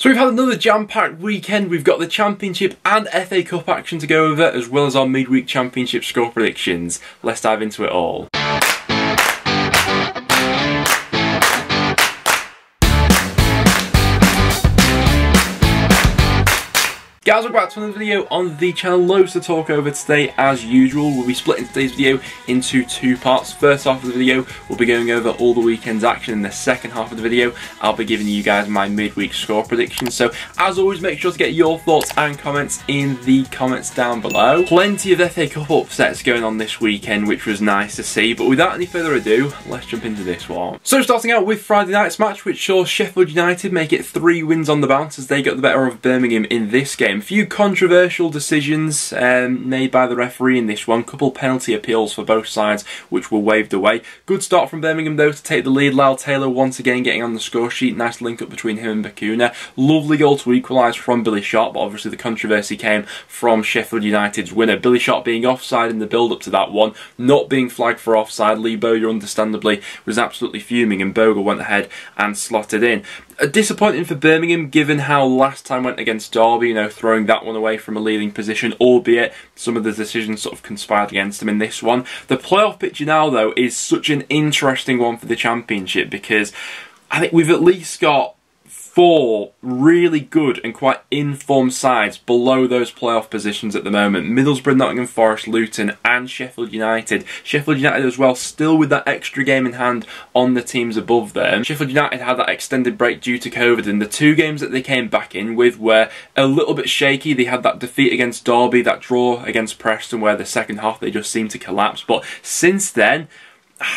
So we've had another jam-packed weekend. We've got the Championship and FA Cup action to go over, as well as our midweek Championship score predictions. Let's dive into it all. Guys, welcome back to another video on the channel. Loads to talk over today as usual. We'll be splitting today's video into two parts. First half of the video, we'll be going over all the weekend's action. In the second half of the video, I'll be giving you guys my midweek score predictions. So, as always, make sure to get your thoughts and comments in the comments down below. Plenty of FA Cup upsets going on this weekend, which was nice to see. But without any further ado, let's jump into this one. So, starting out with Friday night's match, which saw Sheffield United make it 3 wins on the bounce as they got the better of Birmingham in this game. A few controversial decisions made by the referee in this one. Couple penalty appeals for both sides which were waved away. Good start from Birmingham though to take the lead. Lyle Taylor once again getting on the score sheet. Nice link up between him and Bacuna. Lovely goal to equalise from Billy Sharp, but obviously the controversy came from Sheffield United's winner. Billy Sharp being offside in the build up to that one, not being flagged for offside. Lee Bowyer understandably was absolutely fuming and Bogle went ahead and slotted in. Disappointing for Birmingham given how last time went against Derby, you know, throwing that one away from a leading position, albeit some of the decisions sort of conspired against them in this one. The playoff picture now though is such an interesting one for the Championship because I think we've at least got 4 really good and quite informed sides below those playoff positions at the moment. Middlesbrough, Nottingham Forest, Luton and Sheffield United. Sheffield United as well, still with that extra game in hand on the teams above them. Sheffield United had that extended break due to COVID and the 2 games that they came back in with were a little bit shaky. They had that defeat against Derby, that draw against Preston where the second half they just seemed to collapse. But since then,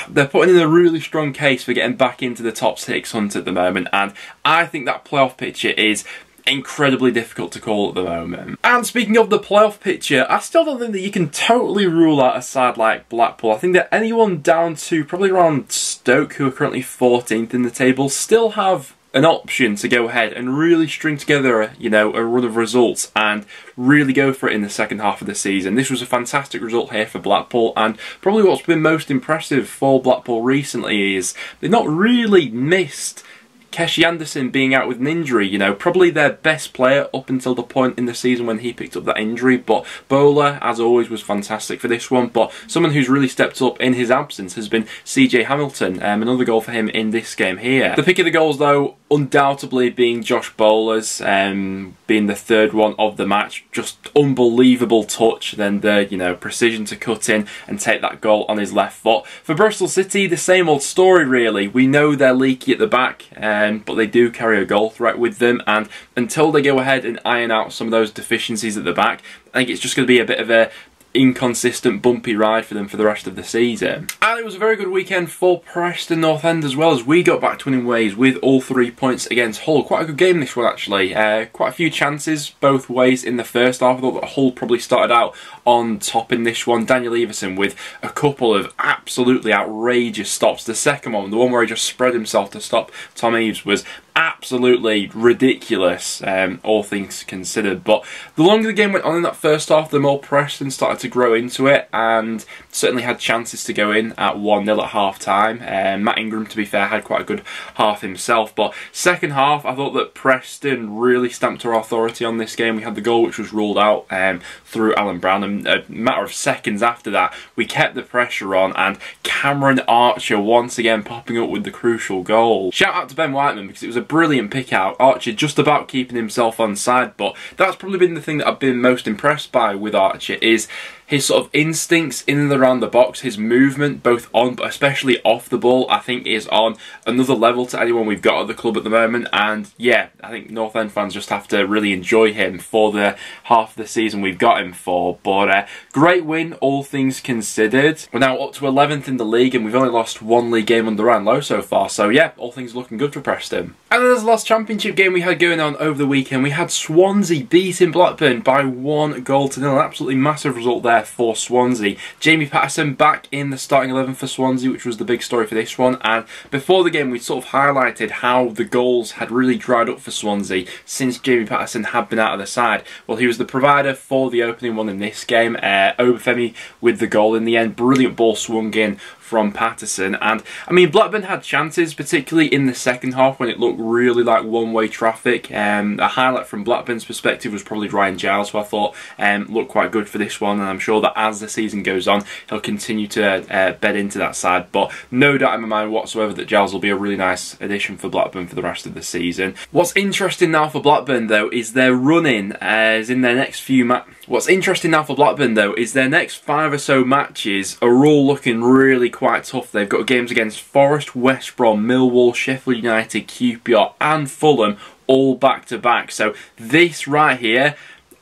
they're putting in a really strong case for getting back into the top 6 hunt at the moment, and I think that playoff picture is incredibly difficult to call at the moment. And speaking of the playoff picture, I still don't think that you can totally rule out a side like Blackpool. I think that anyone down to probably around Stoke, who are currently 14th in the table, still have an option to go ahead and really string together a run of results and really go for it in the second half of the season. This was a fantastic result here for Blackpool, and probably what's been most impressive for Blackpool recently is they've not really missed Keshi Anderson being out with an injury, you know, probably their best player up until the point in the season when he picked up that injury. But Bowler, as always, was fantastic for this one. But someone who's really stepped up in his absence has been CJ Hamilton. Another goal for him in this game here. The pick of the goals, though, undoubtedly being Josh Bowler's, being the 3rd one of the match. Just unbelievable touch, then the precision to cut in and take that goal on his left foot. For Bristol City, the same old story really. We know they're leaky at the back, but they do carry a goal threat with them, and until they go ahead and iron out some of those deficiencies at the back, I think it's just going to be a bit of a inconsistent, bumpy ride for them for the rest of the season. And it was a very good weekend for Preston North End as well, as we got back to winning ways with all 3 points against Hull. Quite a good game this one actually. Quite a few chances both ways in the first half. I thought that Hull probably started out on top in this one. Daniel Everson with a couple of absolutely outrageous stops. The second one, the one where he just spread himself to stop Tom Eaves, was absolutely ridiculous, all things considered. But the longer the game went on in that first half, the more Preston started to grow into it and certainly had chances to go in at 1-0 at half time. Matt Ingram, to be fair, had quite a good half himself. But second half, I thought that Preston really stamped our authority on this game. We had the goal which was ruled out through Alan Brown, and a matter of seconds after that, we kept the pressure on, and Cameron Archer once again popping up with the crucial goal. Shout out to Ben Whiteman because it was a brilliant pick out. Archer just about keeping himself onside, but that's probably been the thing that I've been most impressed by with Archer is his sort of instincts in and around the box, his movement both on but especially off the ball, I think is on another level to anyone we've got at the club at the moment. And yeah, I think North End fans just have to really enjoy him for the half of the season we've got him for. But great win, all things considered. We're now up to 11th in the league and we've only lost 1 league game under Ryan Lowe so far, so yeah, all things looking good for Preston. And then there's the last Championship game we had going on over the weekend. We had Swansea beating Blackburn by 1-0. An absolutely massive result there for Swansea. Jamie Patterson back in the starting 11 for Swansea, which was the big story for this one. And before the game, we sort of highlighted how the goals had really dried up for Swansea since Jamie Patterson had been out of the side. Well, he was the provider for the opening one in this game. Obafemi with the goal in the end. Brilliant ball swung in from Patterson. And I mean, Blackburn had chances, particularly in the second half when it looked really like one-way traffic. A highlight from Blackburn's perspective was probably Ryan Giles, who I thought looked quite good for this one, and I'm sure that as the season goes on he'll continue to bed into that side. But no doubt in my mind whatsoever that Giles will be a really nice addition for Blackburn for the rest of the season. What's interesting now for Blackburn though is their run-in as in their next few What's interesting now for Blackburn though is their next 5 or so matches are all looking really quite tough. They've got games against Forest, West Brom, Millwall, Sheffield United, QPR and Fulham all back to back. So this right here,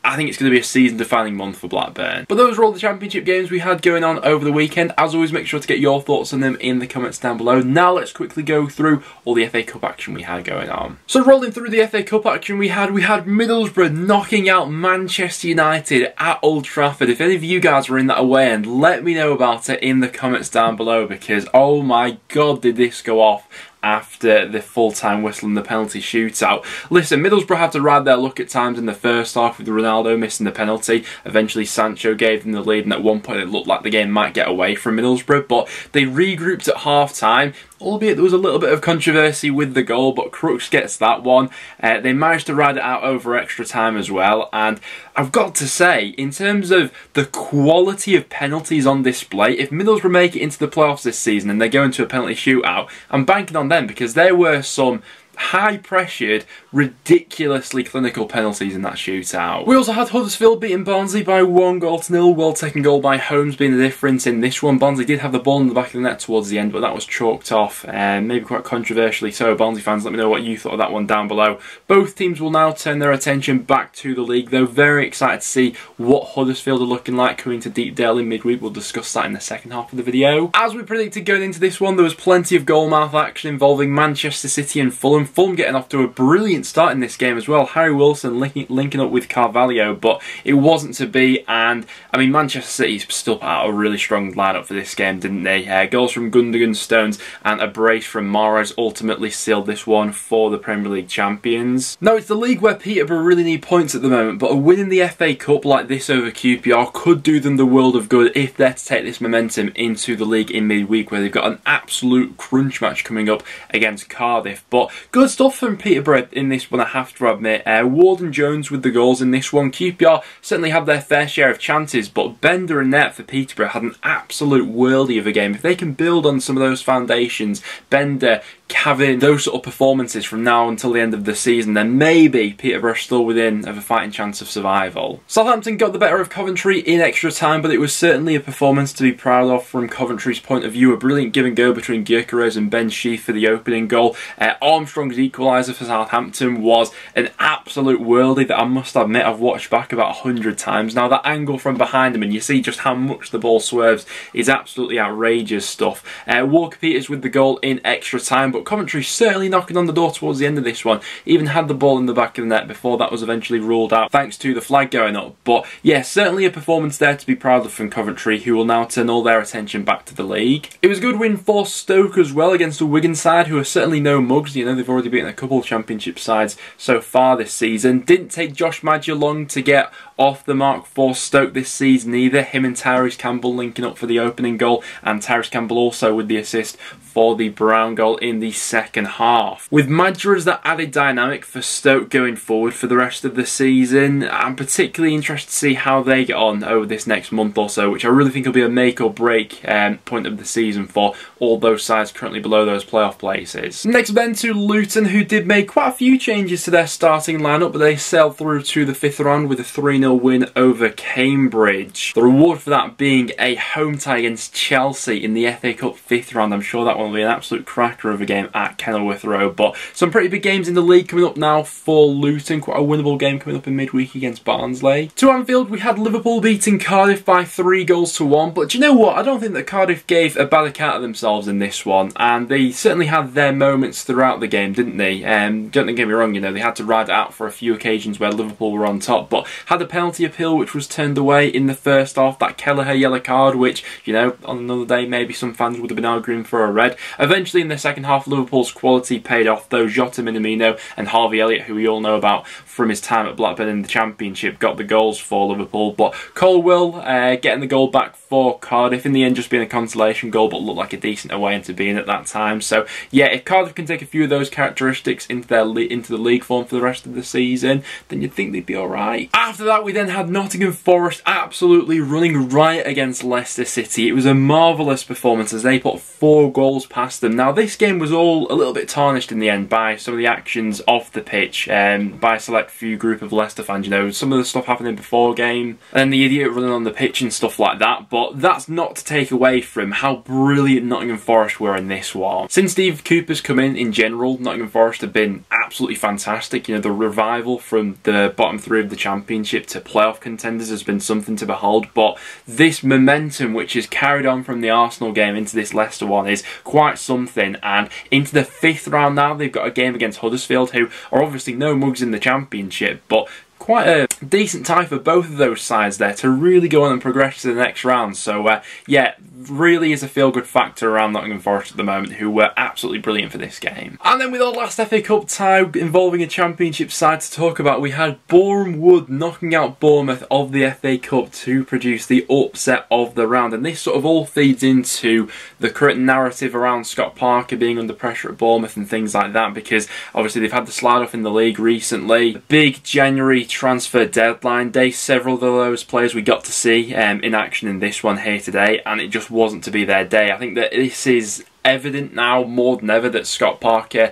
I think it's going to be a season-defining month for Blackburn. But those are all the Championship games we had going on over the weekend. As always, make sure to get your thoughts on them in the comments down below. Now let's quickly go through all the FA Cup action we had going on. So rolling through the FA Cup action we had Middlesbrough knocking out Manchester United at Old Trafford. If any of you guys were in that away end, let me know about it in the comments down below, because oh my god did this go off after the full-time whistle and the penalty shootout. Listen, Middlesbrough had to ride their luck at times in the first half with Ronaldo missing the penalty. Eventually Sancho gave them the lead, and at one point it looked like the game might get away from Middlesbrough, but they regrouped at half-time, albeit there was a little bit of controversy with the goal, but Crooks gets that one. They managed to ride it out over extra time as well, and I've got to say, in terms of the quality of penalties on display, if Middlesbrough make it into the playoffs this season and they go into a penalty shootout, I'm banking on them, because there were some high-pressured, ridiculously clinical penalties in that shootout. We also had Huddersfield beating Barnsley by 1-0. Well-taken goal by Holmes being the difference in this one. Barnsley did have the ball in the back of the net towards the end, but that was chalked off, maybe quite controversially so. Barnsley fans, let me know what you thought of that one down below. Both teams will now turn their attention back to the league, though. Very excited to see what Huddersfield are looking like coming to Deepdale in midweek. We'll discuss that in the second half of the video. As we predicted going into this one, there was plenty of goalmouth action involving Manchester City and Fulham. Fulham getting off to a brilliant start in this game as well. Harry Wilson linking up with Carvalho, but it wasn't to be, and I mean Manchester City still put out a really strong lineup for this game, didn't they? Goals from Gundogan, Stones and a brace from Mahrez ultimately sealed this one for the Premier League champions. Now it's the league where Peterborough really need points at the moment, but a win in the FA Cup like this over QPR could do them the world of good if they're to take this momentum into the league in midweek, where they've got an absolute crunch match coming up against Cardiff. But good stuff from Peterborough in this one, I have to admit. Ward and Jones with the goals in this one. QPR certainly had their fair share of chances, but Bender and Net for Peterborough had an absolute worldie of a game. If they can build on some of those foundations, Bender having those sort of performances from now until the end of the season, then maybe Peterborough still within of a fighting chance of survival. Southampton got the better of Coventry in extra time, but it was certainly a performance to be proud of from Coventry's point of view. A brilliant give and go between Gyökeres and Ben Sheaf for the opening goal. Armstrong's equaliser for Southampton was an absolute worldie that I must admit I've watched back about 100 times now. That angle from behind him, and you see just how much the ball swerves, is absolutely outrageous stuff. Walker Peters with the goal in extra time, but Coventry certainly knocking on the door towards the end of this one. Even had the ball in the back of the net before that was eventually ruled out thanks to the flag going up. But yeah, certainly a performance there to be proud of from Coventry, who will now turn all their attention back to the league. It was a good win for Stoke as well against the Wigan side, who are certainly no mugs. You know, they've already beaten a couple of Championship sides so far this season. Didn't take Josh Maja long to get off the mark for Stoke this season either. Him and Tyrese Campbell linking up for the opening goal, and Tyrese Campbell also with the assist for the Brown goal in the second half. With Maja as that added dynamic for Stoke going forward for the rest of the season, I'm particularly interested to see how they get on over this next month or so, which I really think will be a make or break point of the season for all those sides currently below those playoff places. Next then to Luton, who did make quite a few changes to their starting lineup, but they sailed through to the 5th round with a 3-0 win over Cambridge. The reward for that being a home tie against Chelsea in the FA Cup 5th round. I'm sure that one will be an absolute cracker of a game at Kenilworth Road. But some pretty big games in the league coming up now for Luton. Quite a winnable game coming up in midweek against Barnsley. To Anfield, we had Liverpool beating Cardiff by 3-1. But do you know what? I don't think that Cardiff gave a bad account of themselves in this one, and they certainly had their moments throughout the game, didn't they? Don't get me wrong, you know, they had to ride it out for a few occasions where Liverpool were on top, but had a penalty appeal which was turned away in the first half, that Kelleher yellow card, which, you know, on another day maybe some fans would have been arguing for a red. Eventually in the second half half Liverpool's quality paid off though. Jota Minamino and Harvey Elliott, who we all know about from his time at Blackburn in the Championship, got the goals for Liverpool. But Colwill getting the goal back for Cardiff, in the end just being a consolation goal, but looked like a decent away into being at that time. So yeah, if Cardiff can take a few of those characteristics into the league form for the rest of the season, then you'd think they'd be alright. After that, we then had Nottingham Forest absolutely running riot against Leicester City. It was a marvellous performance as they put 4 goals past them. Now this game was all a little bit tarnished in the end by some of the actions off the pitch, by a select few group of Leicester fans. You know, some of the stuff happening before game, and then the idiot running on the pitch and stuff like that. But that's not to take away from how brilliant Nottingham Forest were in this one. Since Steve Cooper's come in general, Nottingham Forest have been absolutely fantastic. You know, the revival from the bottom 3 of the Championship to playoff contenders has been something to behold. But this momentum, which is carried on from the Arsenal game into this Leicester one, is quite something. And into the 5th round now, they've got a game against Huddersfield, who are obviously no mugs in the Championship, but quite a decent tie for both of those sides there to really go on and progress to the next round. So yeah, really is a feel-good factor around Nottingham Forest at the moment, who were absolutely brilliant for this game. And then with our last FA Cup tie involving a Championship side to talk about, we had Boreham Wood knocking out Bournemouth of the FA Cup to produce the upset of the round. And this sort of all feeds into the current narrative around Scott Parker being under pressure at Bournemouth and things like that, because obviously they've had the slide off in the league recently. The big January transfer deadline day, several of those players we got to see in action in this one here today, and it just wasn't to be their day. I think that this is evident now more than ever that Scott Parker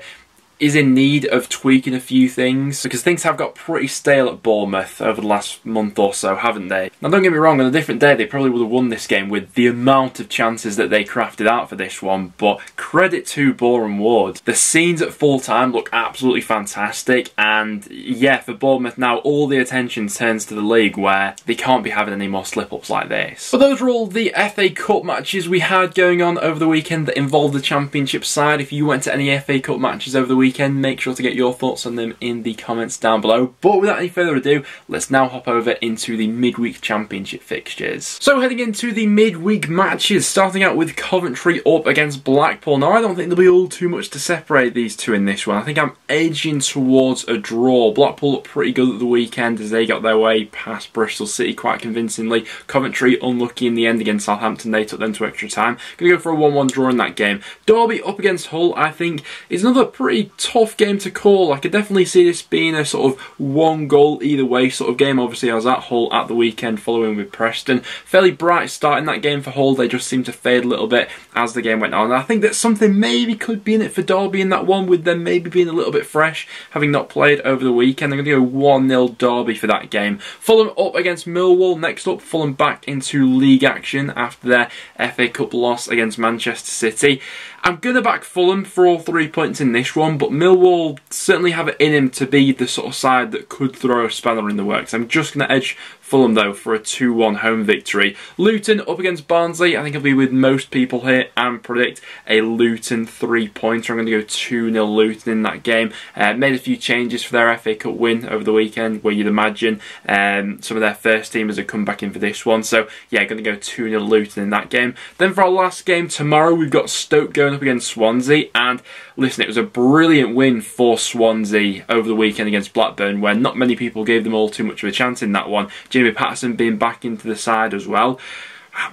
is in need of tweaking a few things, because things have got pretty stale at Bournemouth over the last month or so, haven't they? Now don't get me wrong, on a different day they probably would have won this game with the amount of chances that they crafted out for this one, but credit to Boreham Wood. The scenes at full time look absolutely fantastic, and yeah, for Bournemouth now all the attention turns to the league, where they can't be having any more slip-ups like this. But those are all the FA Cup matches we had going on over the weekend that involved the Championship side. If you went to any FA Cup matches over the weekend, make sure to get your thoughts on them in the comments down below. But without any further ado, let's now hop over into the midweek Championship fixtures. So heading into the midweek matches, starting out with Coventry up against Blackpool. Now I don't think there'll be all too much to separate these two in this one. I think I'm edging towards a draw. Blackpool looked pretty good at the weekend as they got their way past Bristol City quite convincingly. Coventry unlucky in the end against Southampton, they took them to extra time. Gonna go for a 1-1 draw in that game. Derby up against Hull, I think, is another pretty tough game to call. I could definitely see this being a sort of 1 goal either way sort of game. Obviously I was at Hull at the weekend following with Preston. Fairly bright start in that game for Hull. They just seemed to fade a little bit as the game went on. And I think that something maybe could be in it for Derby in that one, with them maybe being a little bit fresh, having not played over the weekend. I'm going to go 1-0 Derby for that game. Fulham up against Millwall. Next up, Fulham back into league action after their FA Cup loss against Manchester City. I'm going to back Fulham for all 3 points in this one, but Millwall certainly have it in him to be the sort of side that could throw a spanner in the works. I'm just going to edge Fulham though for a 2-1 home victory. Luton up against Barnsley. I think I'll be with most people here and predict a Luton 3-pointer. I'm going to go 2-0 Luton in that game. Made a few changes for their FA Cup win over the weekend, where you'd imagine some of their first teamers have come back in for this one. So yeah, going to go 2-0 Luton in that game. Then for our last game tomorrow, we've got Stoke going up against Swansea. And listen, it was a brilliant win for Swansea over the weekend against Blackburn, where not many people gave them all too much of a chance in that one. Jamie Patterson being back into the side as well.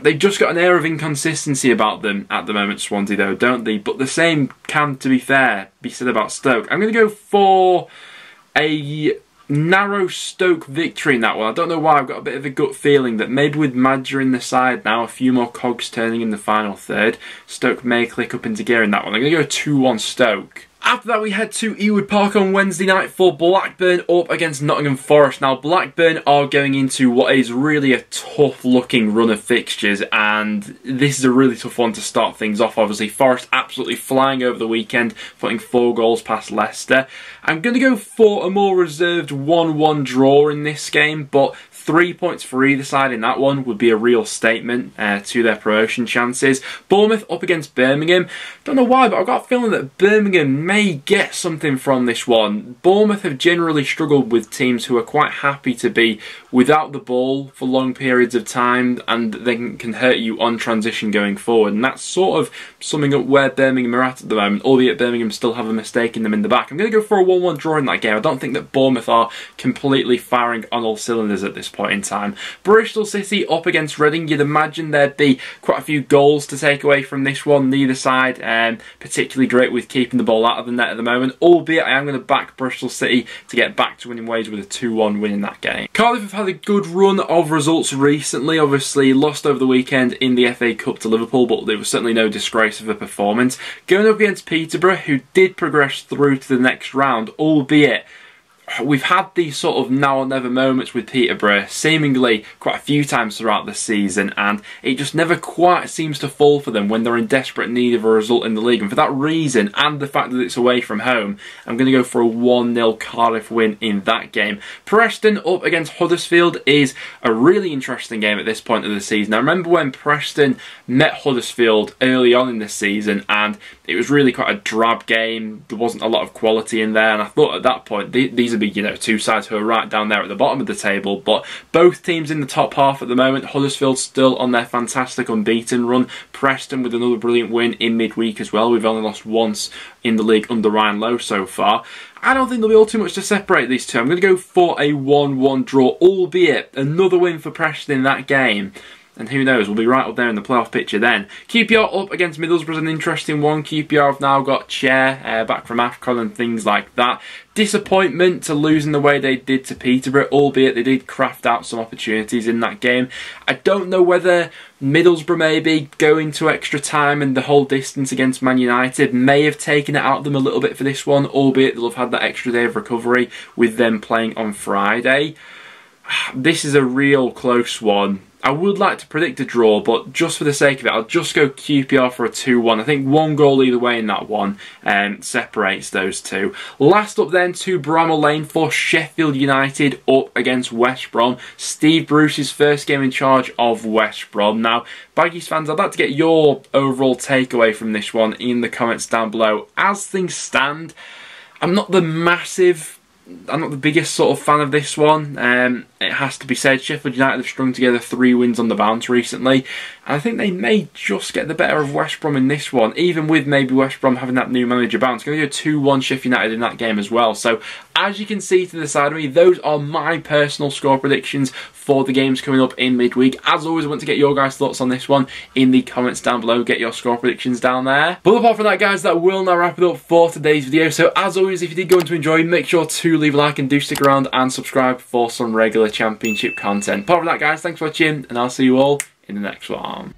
They've just got an air of inconsistency about them at the moment, Swansea though, don't they? But the same can, to be fair, be said about Stoke. I'm going to go for a narrow Stoke victory in that one. I don't know why, I've got a bit of a gut feeling that maybe with Madger in the side now, a few more cogs turning in the final third, Stoke may click up into gear in that one. I'm going to go 2-1 Stoke. After that, we head to Ewood Park on Wednesday night for Blackburn up against Nottingham Forest. Now, Blackburn are going into what is really a tough-looking run of fixtures, and this is a really tough one to start things off, obviously. Forest absolutely flying over the weekend, putting 4 goals past Leicester. I'm going to go for a more reserved 1-1 draw in this game, but 3 points for either side in that one would be a real statement to their promotion chances. Bournemouth up against Birmingham. Don't know why, but I've got a feeling that Birmingham may get something from this one. Bournemouth have generally struggled with teams who are quite happy to be without the ball for long periods of time, and they can hurt you on transition going forward. And that's sort of summing up where Birmingham are at the moment, albeit Birmingham still have a mistake in them in the back. I'm going to go for a 1-1 draw in that game. I don't think that Bournemouth are completely firing on all cylinders at this point in time. Bristol City up against Reading. You'd imagine there'd be quite a few goals to take away from this one. Neither side particularly great with keeping the ball out of the net at the moment, albeit I am going to back Bristol City to get back to winning ways with a 2-1 win in that game. Cardiff have had a good run of results recently. Obviously lost over the weekend in the FA Cup to Liverpool, but there was certainly no disgrace of a performance. Going up against Peterborough, who did progress through to the next round, albeit we've had these sort of now or never moments with Peterborough seemingly quite a few times throughout the season, and it just never quite seems to fall for them when they're in desperate need of a result in the league. And for that reason, and the fact that it's away from home, I'm going to go for a 1-0 Cardiff win in that game. Preston up against Huddersfield is a really interesting game at this point of the season. I remember when Preston met Huddersfield early on in the season, and it was really quite a drab game. There wasn't a lot of quality in there, and I thought at that point these would be, you know, two sides who are right down there at the bottom of the table. But both teams in the top half at the moment. Huddersfield still on their fantastic unbeaten run. Preston with another brilliant win in midweek as well. We've only lost once in the league under Ryan Lowe so far. I don't think there'll be all too much to separate these two. I'm going to go for a 1-1 draw, albeit another win for Preston in that game. And who knows, we'll be right up there in the playoff picture then. QPR up against Middlesbrough is an interesting one. QPR have now got Chair back from AFCON and things like that. Disappointment to losing the way they did to Peterborough, albeit they did craft out some opportunities in that game. I don't know whether Middlesbrough maybe going to extra time and the whole distance against Man United may have taken it out of them a little bit for this one, albeit they'll have had that extra day of recovery with them playing on Friday. This is a real close one. I would like to predict a draw, but just for the sake of it, I'll just go QPR for a 2-1. I think one goal either way in that one separates those two. Last up then to Bramall Lane for Sheffield United up against West Brom. Steve Bruce's first game in charge of West Brom. Now, Baggies fans, I'd like to get your overall takeaway from this one in the comments down below. As things stand, I'm not the biggest sort of fan of this one. It has to be said, Sheffield United have strung together 3 wins on the bounce recently, and I think they may just get the better of West Brom in this one, even with maybe West Brom having that new manager bounce. I'm going to go 2-1 Sheffield United in that game as well. So as you can see to the side of me, those are my personal score predictions for the games coming up in midweek. As always, I want to get your guys' thoughts on this one in the comments down below. Get your score predictions down there. But apart from that, guys, that will now wrap it up for today's video. So as always, if you did go on to enjoy, make sure to leave a like and do stick around and subscribe for some regular Championship content. Apart from that, guys, thanks for watching, and I'll see you all in the next one.